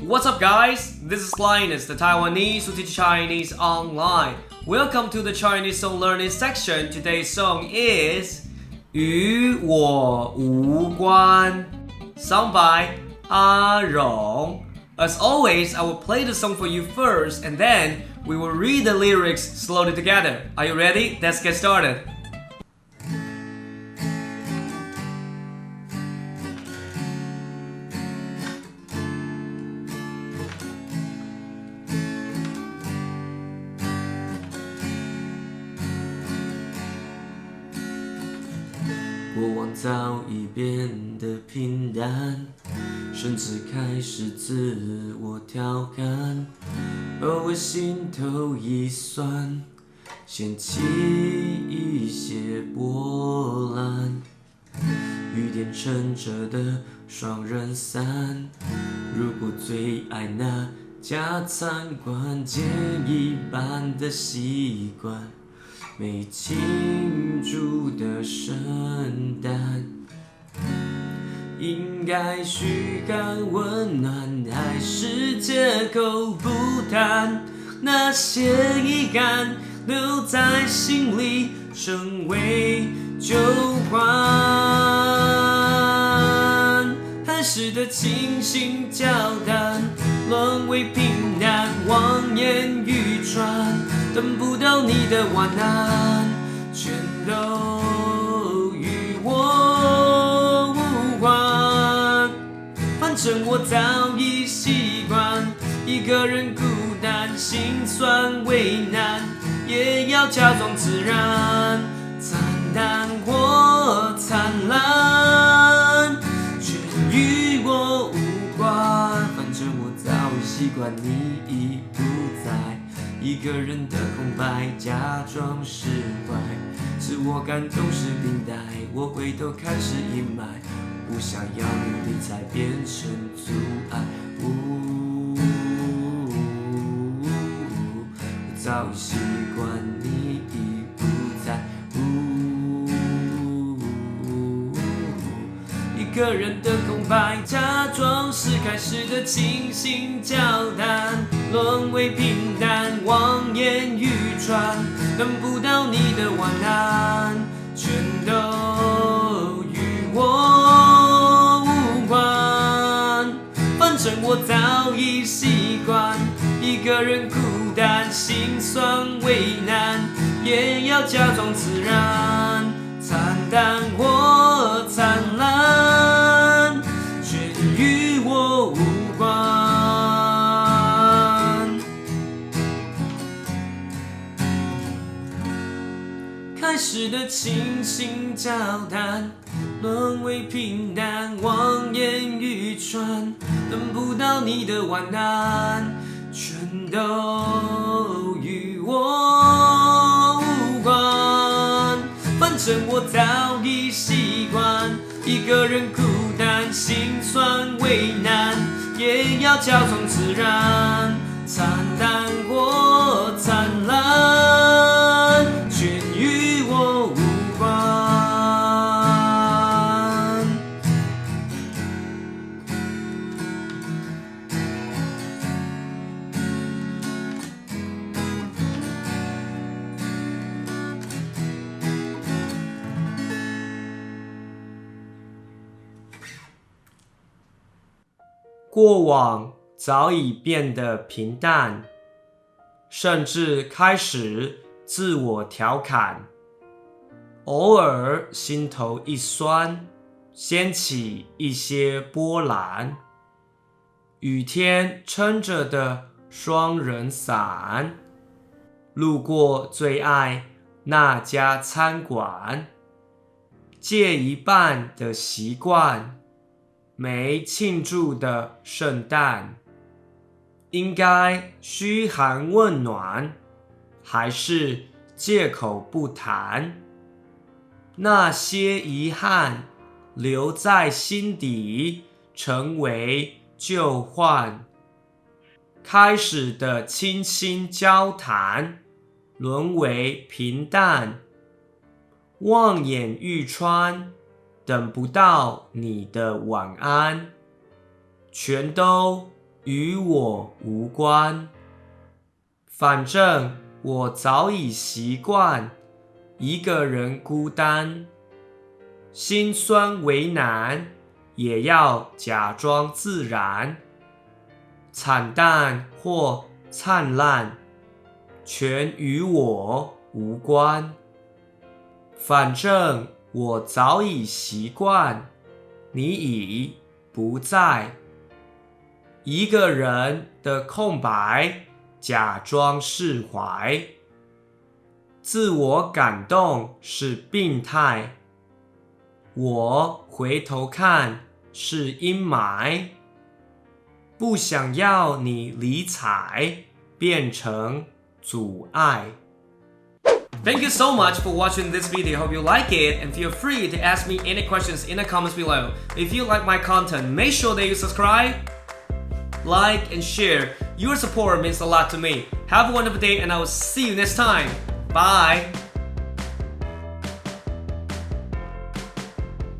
What's up, guys? This is Linus, the Taiwanese who teach Chinese online. Welcome to the Chinese song learning section. Today's song is 与我无关 sung by 阿荣. As always, I will play the song for you first, and then we will read the lyrics slowly together. Are you ready? Let's get started. 过往早已变得平淡，甚至开始自我调侃，偶尔心头一酸，掀起一些波澜。雨点撑着的双人伞，如果最爱那家餐馆，简易般的习惯。没庆祝的圣诞，应该嘘寒问暖，还是借口不谈？那些遗憾留在心里，成为旧欢。寒食的倾心交谈，沦为平淡，望眼欲穿。等不到你的晚安，全都与我无关。反正我早已习惯一个人孤单，心酸为难，也要假装自然，惨淡或灿烂，全与我无关。反正我早已习惯你已不在。一个人的空白，假装释怀，自我感动是领带，我回头看是阴霾，不想要你理睬变成阻碍。我早已习惯你已不在。一个人的空白，假装是开始的倾心交谈，沦为平淡，望眼欲穿，等不到你的晚安，全都与我无关。反正我早已习惯一个人孤单，心酸为难，也要假装自然，惨淡或灿烂，全与我无关。开始的倾心交谈，沦为平淡，望眼欲穿，等不到你的晚安，全都与我无关。反正我早已习惯一个人孤单，心酸为难，也要假装自然，惨淡或灿烂，全与我无关。过往早已变得平淡，甚至开始自我调侃，偶尔心头一酸，掀起一些波澜。雨天撑着的双人伞，路过最爱那家餐馆，借一半的习惯，没庆祝的圣诞，应该嘘寒问暖，还是借口不谈？那些遗憾留在心底，成为旧患。开始的倾心交谈，沦为平淡，望眼欲穿，等不到你的晚安，全都与我无关。反正我早已习惯一个人孤单，心酸为难，也要假装自然。惨淡或灿烂，全与我无关。反正我早已习惯，你已不在。一个人的空白，假装释怀。自我感动是病态，我回头看是阴霾。不想要你理睬，变成阻碍。Thank you so much for watching this video. Hope you like it, and feel free to ask me any questions in the comments below. If you like my content, make sure that you subscribe, like, and share. Your support means a lot to me. Have a wonderful day, and I will see you next time. Bye!